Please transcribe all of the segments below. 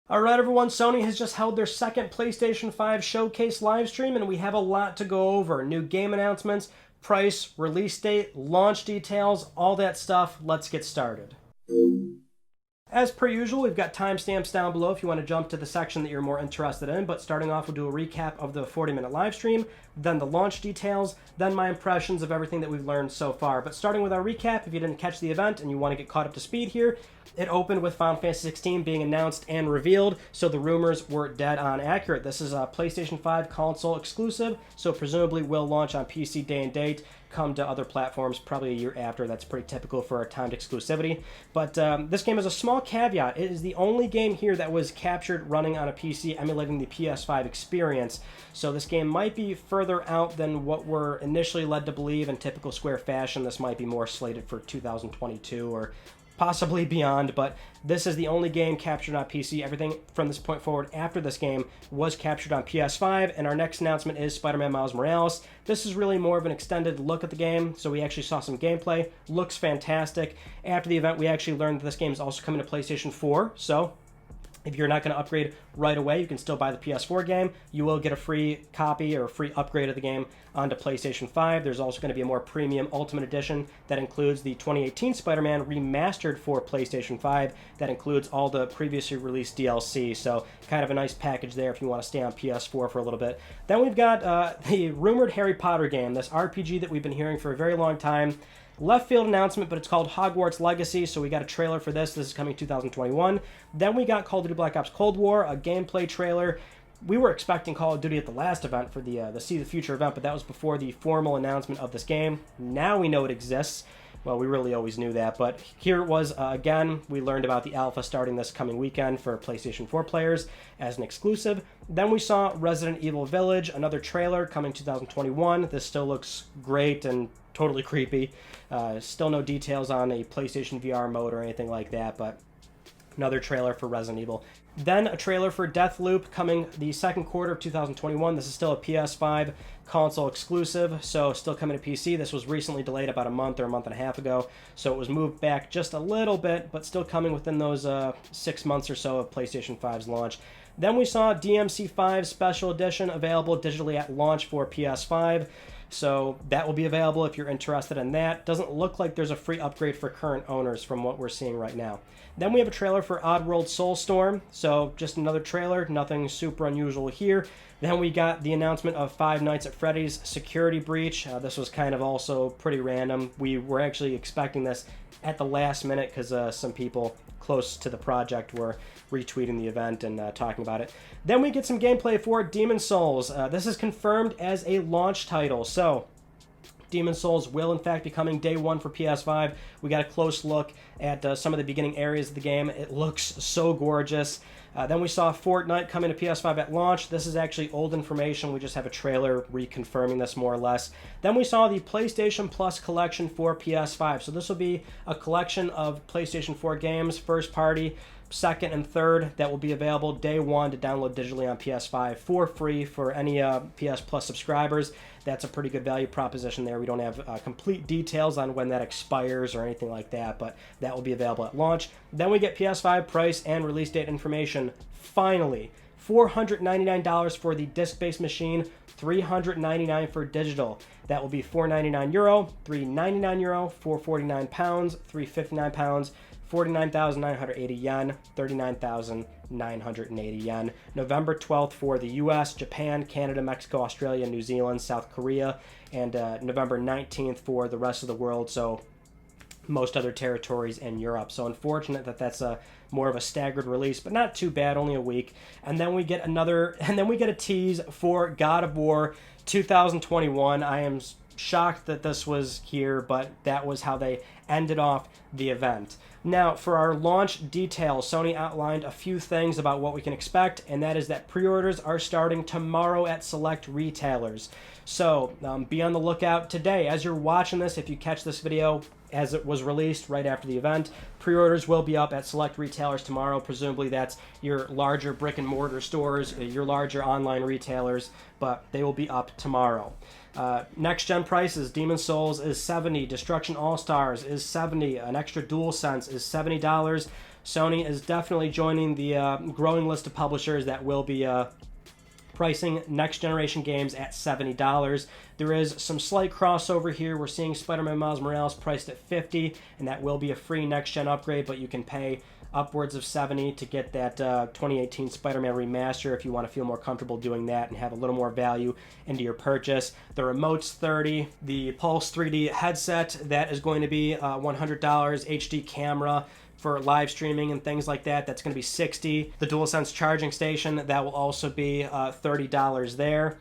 Alright everyone, Sony has just held their second PlayStation 5 Showcase livestream, and we have a lot to go over. New game announcements, price, release date, launch details, all that stuff. Let's get started. As per usual, we've got timestamps down below if you want to jump to the section that you're more interested in, but starting off, we'll do a recap of the 40-minute live stream, then the launch details, then my impressions of everything that we've learned so far. But starting with our recap, if you didn't catch the event and you want to get caught up to speed here, it opened with Final Fantasy 16 being announced and revealed, so the rumors were dead on accurate. This is a PlayStation 5 console exclusive, so presumably will launch on PC day and date, come to other platforms probably a year after. That's pretty typical for a timed exclusivity. But this game has a small caveat. It is the only game here that was captured running on a PC emulating the PS5 experience. So this game might be further out than what we're initially led to believe in typical Square fashion. This might be more slated for 2022 or possibly beyond, but this is the only game captured on PC. Everything from this point forward after this game was captured on PS5, and our next announcement is Spider-Man Miles Morales. This is really more of an extended look at the game, so we actually saw some gameplay. Looks fantastic. After the event, we actually learned that this game is also coming to PlayStation 4, so if you're not going to upgrade right away, you can still buy the PS4 game. You will get a free copy or a free upgrade of the game onto PlayStation 5. There's also going to be a more premium Ultimate Edition that includes the 2018 Spider-Man remastered for PlayStation 5. That includes all the previously released DLC, so kind of a nice package there if you want to stay on PS4 for a little bit. Then we've got the rumored Harry Potter game, this RPG that we've been hearing for a very long time. Left field announcement, but it's called Hogwarts Legacy, so we got a trailer for this. This is coming 2021. Then we got Call of Duty Black Ops Cold War, a gameplay trailer. We were expecting Call of Duty at the last event for the See the Future event, but that was before the formal announcement of this game. Now we know it exists. Well, we really always knew that, but here it was again. We learned about the alpha starting this coming weekend for PlayStation 4 players as an exclusive. Then we saw Resident Evil Village, another trailer coming 2021. This still looks great and totally creepy. Still no details on a PlayStation VR mode or anything like that, but another trailer for Resident Evil. Then a trailer for Deathloop coming the second quarter of 2021. This is still a PS5 console exclusive, so still coming to PC. This was recently delayed about a month or a month and a half ago, so it was moved back just a little bit, but still coming within those 6 months or so of PlayStation 5's launch. Then we saw DMC5 Special Edition available digitally at launch for PS5. So that will be available if you're interested in that. Doesn't look like there's a free upgrade for current owners from what we're seeing right now. Then we have a trailer for Oddworld Soulstorm. So just another trailer, nothing super unusual here. Then we got the announcement of Five Nights at Freddy's Security Breach. This was kind of also pretty random. We were actually expecting this at the last minute because some people close to the project were retweeting the event and talking about it. Then we get some gameplay for Demon's Souls. This is confirmed as a launch title, so Demon's Souls will in fact be coming day one for PS5. We got a close look at some of the beginning areas of the game. It looks so gorgeous. Then we saw Fortnite coming to PS5 at launch. This is actually old information. We just have a trailer reconfirming this more or less. Then we saw the PlayStation Plus collection for PS5. So this will be a collection of PlayStation 4 games, first party, second and third, that will be available day one to download digitally on PS5 for free for any PS Plus subscribers. That's a pretty good value proposition there. We don't have complete details on when that expires or anything like that, but that will be available at launch. Then we get PS5 price and release date information. Finally, $499 for the disc-based machine, $399 for digital. That will be €499, €399, £449, £359, 49,980 yen, 39,980 yen. November 12th for the US, Japan, Canada, Mexico, Australia, New Zealand, South Korea, and November 19th for the rest of the world, so most other territories in Europe. So unfortunate that that's more of a staggered release, but not too bad, only a week. And then we get a tease for God of War 2021. I am shocked that this was here, but that was how they ended off the event. Now, for our launch details, Sony outlined a few things about what we can expect, and that is that pre-orders are starting tomorrow at select retailers. So be on the lookout today. As you're watching this, if you catch this video as it was released right after the event, pre-orders will be up at select retailers tomorrow. Presumably that's your larger brick and mortar stores, your larger online retailers, but they will be up tomorrow. Next gen prices, Demon's Souls is $70, Destruction All-Stars is $70, an extra DualSense is $70, Sony is definitely joining the growing list of publishers that will be pricing next generation games at $70. There is some slight crossover here. We're seeing Spider-Man Miles Morales priced at $50, and that will be a free next gen upgrade, but you can pay upwards of $70 to get that 2018 Spider-Man remaster if you want to feel more comfortable doing that and have a little more value into your purchase. The remote's $30. The Pulse 3D headset, that is going to be $100. HD camera for live streaming and things like that, that's going to be $60. The DualSense charging station, that will also be $30 there.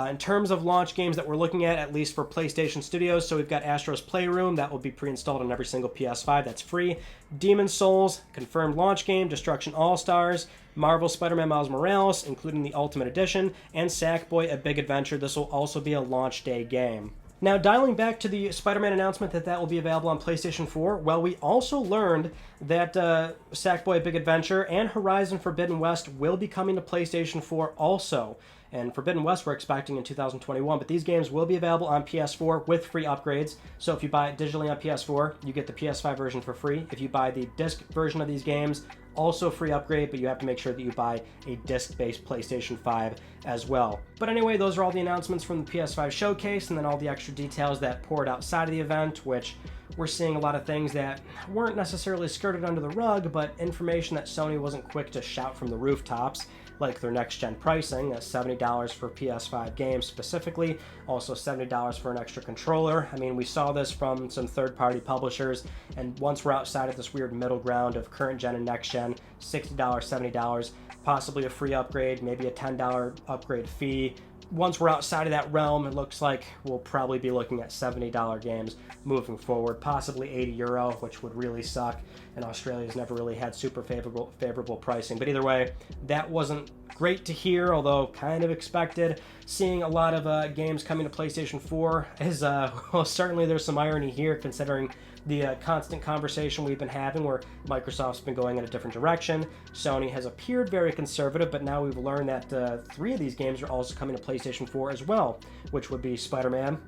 In terms of launch games that we're looking at least for PlayStation Studios, so we've got Astro's Playroom, that will be pre-installed on every single PS5, that's free. Demon's Souls, confirmed launch game. Destruction All-Stars, Marvel Spider-Man Miles Morales, including the Ultimate Edition, and Sackboy: A Big Adventure. This will also be a launch day game. Now, dialing back to the Spider-Man announcement that will be available on PlayStation 4, well, we also learned that Sackboy: A Big Adventure and Horizon Forbidden West will be coming to PlayStation 4 also. And Forbidden West we're expecting in 2021, but these games will be available on PS4 with free upgrades. So if you buy it digitally on PS4, you get the PS5 version for free. If you buy the disc version of these games, also free upgrade, but you have to make sure that you buy a disc-based PlayStation 5 as well. But anyway, those are all the announcements from the PS5 Showcase, and then all the extra details that poured outside of the event, which we're seeing a lot of things that weren't necessarily skirted under the rug, but information that Sony wasn't quick to shout from the rooftops, like their next-gen pricing at $70 for PS5 games specifically, also $70 for an extra controller. I mean, we saw this from some third-party publishers, and once we're outside of this weird middle ground of current-gen and next-gen, $60, $70, possibly a free upgrade, maybe a $10 upgrade fee. Once we're outside of that realm, it looks like we'll probably be looking at $70 games moving forward, possibly €80, which would really suck, and Australia's never really had super favorable pricing. But either way, that wasn't great to hear, although kind of expected. Seeing a lot of games coming to PlayStation 4 is, well, certainly there's some irony here, considering the constant conversation we've been having where Microsoft's been going in a different direction. Sony has appeared very conservative, but now we've learned that 3 of these games are also coming to PlayStation 4 as well, which would be Spider-Man,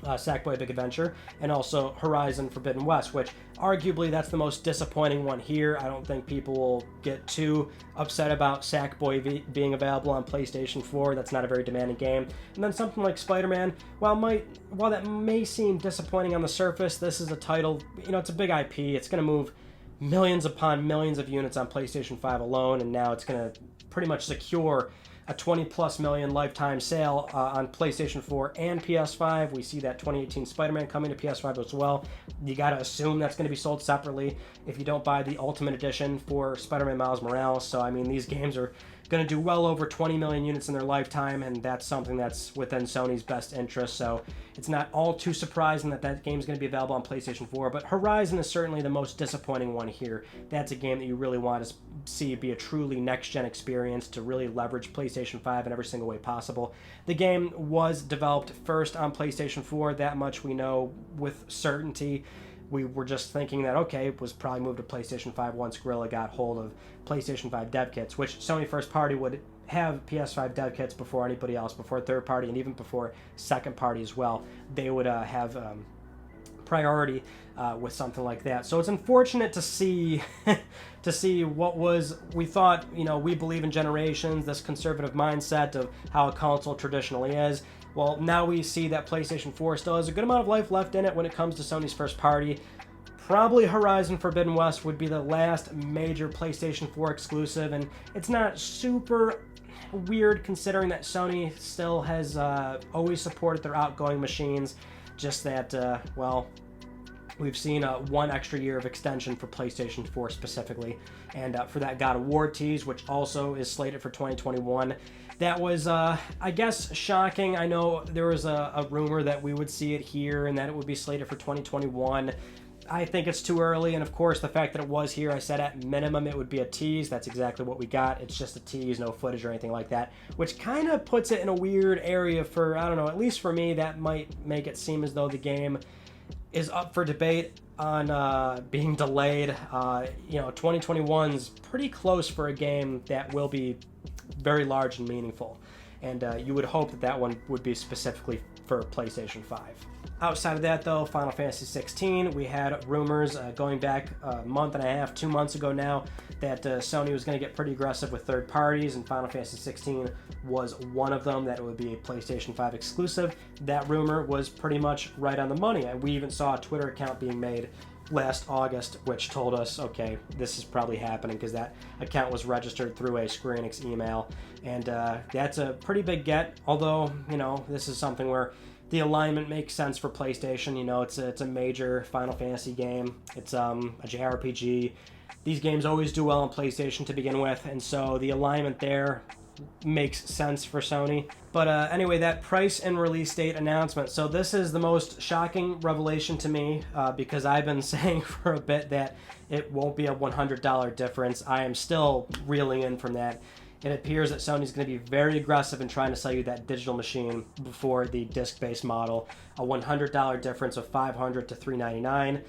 Sackboy: Big Adventure, and also Horizon Forbidden West, which arguably that's the most disappointing one here. I don't think people will get too upset about Sackboy being available on PlayStation 4. That's not a very demanding game. And then something like Spider-Man, while that may seem disappointing on the surface, this is a title, it's a big IP. It's going to move millions upon millions of units on PlayStation 5 alone, and now it's going to pretty much secure a 20+ million lifetime sale on PlayStation 4 and PS5. We see that 2018 Spider-Man coming to PS5 as well. You gotta assume that's gonna be sold separately if you don't buy the Ultimate Edition for Spider-Man Miles Morales. So, I mean, these games are going to do well over 20 million units in their lifetime, and that's something that's within Sony's best interest. So it's not all too surprising that game is going to be available on PlayStation 4, but Horizon is certainly the most disappointing one here. That's a game that you really want to see be a truly next-gen experience to really leverage PlayStation 5 in every single way possible. The game was developed first on PlayStation 4, that much we know with certainty. We were just thinking that, okay, it was probably moved to PlayStation 5 once Guerrilla got hold of PlayStation 5 dev kits, which Sony first party would have PS5 dev kits before anybody else, before third party, and even before second party as well. They would have priority with something like that. So it's unfortunate to see what was, we thought, we believe in generations, this conservative mindset of how a console traditionally is. Well, now we see that PlayStation 4 still has a good amount of life left in it when it comes to Sony's first party. Probably Horizon Forbidden West would be the last major PlayStation 4 exclusive, and it's not super weird considering that Sony still has always supported their outgoing machines, just that, we've seen 1 extra year of extension for PlayStation 4 specifically, and for that God of War tease, which also is slated for 2021. That was, I guess, shocking. I know there was a rumor that we would see it here and that it would be slated for 2021. I think it's too early, and of course the fact that it was here, I said at minimum it would be a tease. That's exactly what we got. It's just a tease, no footage or anything like that, which kind of puts it in a weird area for, I don't know, at least for me, that might make it seem as though the game is up for debate on being delayed. 2021's pretty close for a game that will be very large and meaningful, and you would hope that one would be specifically for PlayStation 5. Outside of that, though, Final Fantasy 16, we had rumors going back a month and a half, 2 months ago now, that Sony was going to get pretty aggressive with third parties, and Final Fantasy 16 was one of them, that it would be a PlayStation 5 exclusive. That rumor was pretty much right on the money. We even saw a Twitter account being made last August, which told us, okay, this is probably happening, because that account was registered through a Square Enix email, and that's a pretty big get, although, you know, this is something where the alignment makes sense for PlayStation. You know, it's a major Final Fantasy game. It's a JRPG. These games always do well on PlayStation to begin with, and so the alignment there makes sense for Sony. But anyway, that price and release date announcement. So this is the most shocking revelation to me, because I've been saying for a bit that it won't be a $100 difference. I am still reeling in from that. It appears that Sony's going to be very aggressive in trying to sell you that digital machine before the disc-based model. A $100 difference of $500 to $399.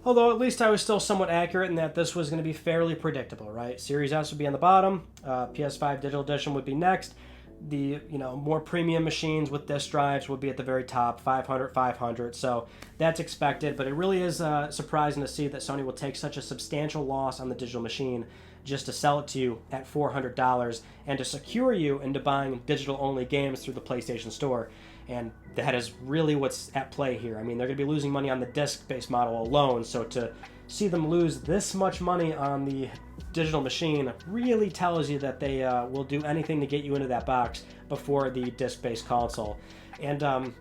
Although at least I was still somewhat accurate in that this was going to be fairly predictable, right? Series S would be on the bottom. PS5 Digital Edition would be next. The more premium machines with disk drives would be at the very top, 500. So that's expected, but it really is surprising to see that Sony will take such a substantial loss on the digital machine just to sell it to you at $400 and to secure you into buying digital-only games through the PlayStation Store. And that is really what's at play here. I mean, they're going to be losing money on the disc-based model alone, so to see them lose this much money on the digital machine really tells you that they will do anything to get you into that box before the disc-based console. And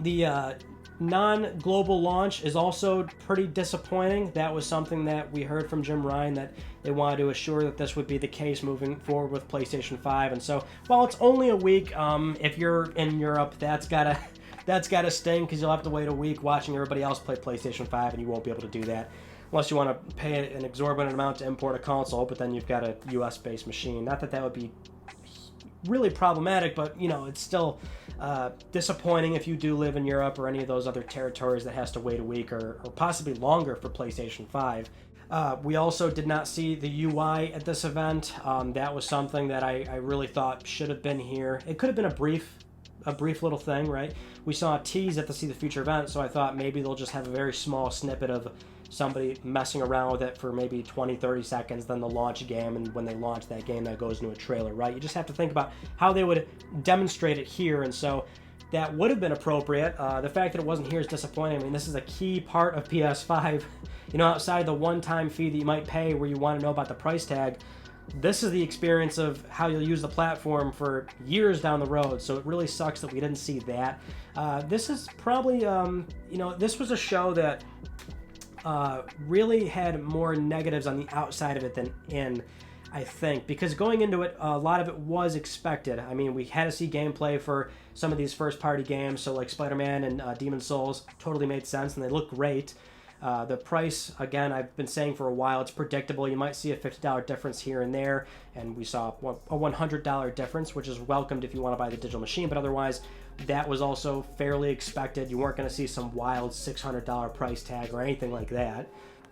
the non-global launch is also pretty disappointing. That was something that we heard from Jim Ryan, that they wanted to assure that this would be the case moving forward with PlayStation 5. And so, while it's only a week, if you're in Europe, that's gotta sting, because you'll have to wait a week watching everybody else play PlayStation 5, and you won't be able to do that unless you want to pay an exorbitant amount to import a console, but then you've got a US-based machine. Not that that would be really problematic, but it's still disappointing if you do live in Europe or any of those other territories that has to wait a week or possibly longer for PlayStation 5. We also did not see the UI at this event. That was something that I really thought should have been here. It could have been a brief little thing, right? We saw a tease at the See the Future event, so I thought maybe they'll just have a very small snippet of somebody messing around with it for maybe 20-30 seconds, then they'll launch a game, and when they launch that game, that goes into a trailer, right? You just have to think about how they would demonstrate it here, and so that would have been appropriate. The fact that it wasn't here is disappointing. I mean, this is a key part of PS5. Outside the one-time fee that you might pay where you want to know about the price tag, this is the experience of how you'll use the platform for years down the road, so it really sucks that we didn't see that. This is probably, this was a show that really had more negatives on the outside of it than in, I think, because going into it, a lot of it was expected. I mean, we had to see gameplay for some of these first-party games, so like Spider-Man and Demon's Souls totally made sense, and they look great. The price, again, I've been saying for a while, it's predictable. You might see a $50 difference here and there, and we saw a $100 difference, which is welcomed if you want to buy the digital machine, but otherwise, that was also fairly expected. You weren't going to see some wild $600 price tag or anything like that.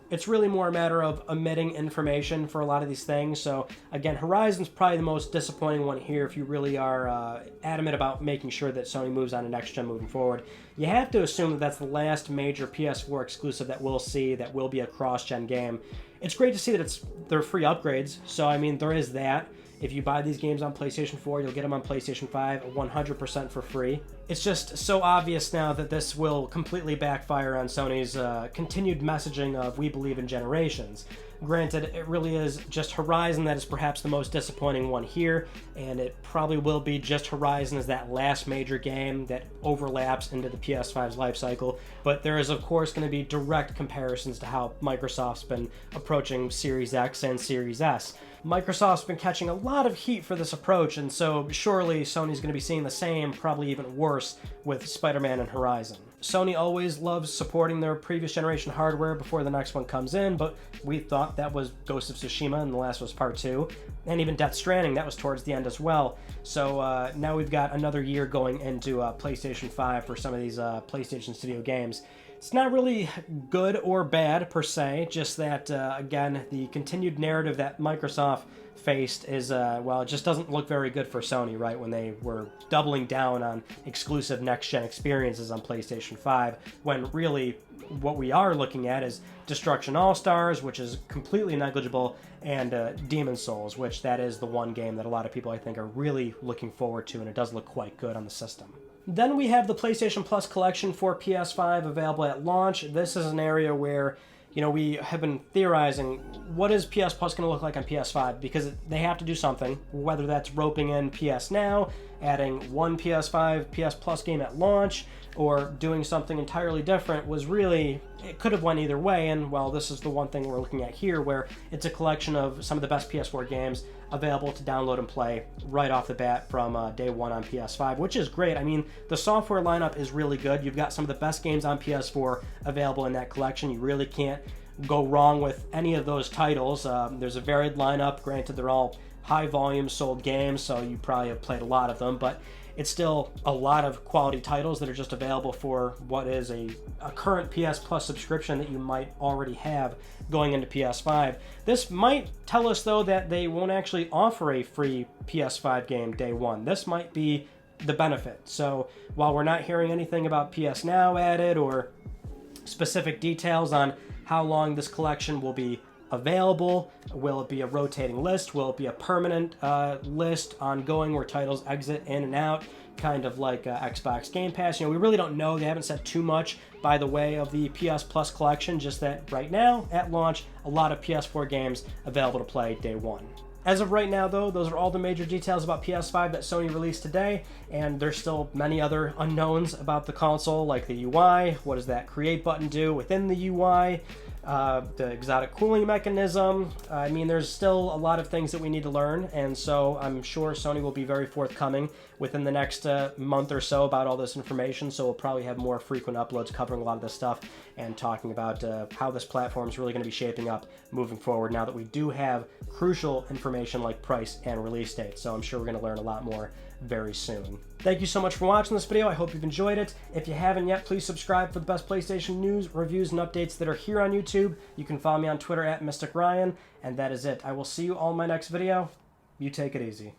It's really more a matter of omitting information for a lot of these things. So again, Horizon's probably the most disappointing one here if you really are adamant about making sure that Sony moves on to next gen moving forward. You have to assume that that's the last major PS4 exclusive that we'll see that will be a cross-gen game. It's great to see that they're free upgrades, so I mean, there is that. If you buy these games on PlayStation 4, you'll get them on PlayStation 5 100% for free. It's just so obvious now that this will completely backfire on Sony's continued messaging of "we believe in generations." Granted, it really is just Horizon that is perhaps the most disappointing one here, and it probably will be just Horizon as that last major game that overlaps into the PS5's life cycle. But there is, of course, going to be direct comparisons to how Microsoft's been approaching Series X and Series S. Microsoft's been catching a lot of heat for this approach, and so surely Sony's going to be seeing the same, probably even worse, with Spider-Man and Horizon. Sony always loves supporting their previous generation hardware before the next one comes in, but we thought that was Ghost of Tsushima and The Last of Us Part 2, and even Death Stranding, that was towards the end as well. So now we've got another year going into PlayStation 5 for some of these PlayStation Studio games. It's not really good or bad per se, just that, again, the continued narrative that Microsoft faced is, well, it just doesn't look very good for Sony, right, when they were doubling down on exclusive next-gen experiences on PlayStation 5, when really what we are looking at is Destruction All-Stars, which is completely negligible, and Demon's Souls, which that is the one game that a lot of people, I think, are really looking forward to, and it does look quite good on the system. Then we have the PlayStation Plus collection for PS5 available at launch. This is an area where, you know, we have been theorizing, what is PS Plus going to look like on PS5? Because they have to do something, whether that's roping in PS Now, adding one PS5 PS Plus game at launch, or doing something entirely different. Was really, it could have went either way, and well, this is the one thing we're looking at here, where it's a collection of some of the best PS4 games available to download and play right off the bat from day one on PS5, which is great. I mean, the software lineup is really good. You've got some of the best games on PS4 available in that collection. You really can't go wrong with any of those titles. There's a varied lineup. Granted, they're all high volume sold games, so you probably have played a lot of them, but it's still a lot of quality titles that are just available for what is a current PS Plus subscription that you might already have going into PS5. This might tell us, though, that they won't actually offer a free PS5 game day one. This might be the benefit. So while we're not hearing anything about PS Now added or specific details on how long this collection will be available, will it be a rotating list, will it be a permanent list ongoing where titles exit in and out, kind of like Xbox Game Pass, you know, we really don't know. They haven't said too much by the way of the PS Plus collection, just that right now at launch a lot of PS4 games available to play day one. As of right now, though, those are all the major details about PS5 that Sony released today, and there's still many other unknowns about the console, like the UI, what does that create button do within the UI, the exotic cooling mechanism. I mean, there's still a lot of things that we need to learn, and so I'm sure Sony will be very forthcoming within the next month or so about all this information, so we'll probably have more frequent uploads covering a lot of this stuff and talking about how this platform is really going to be shaping up moving forward now that we do have crucial information like price and release date. So I'm sure we're going to learn a lot more very soon. Thank you so much for watching this video. I hope you've enjoyed it. If you haven't yet, please subscribe for the best PlayStation news, reviews, and updates that are here on YouTube. You can follow me on Twitter at Mystic Ryan, and that is it. I will see you all in my next video. You take it easy.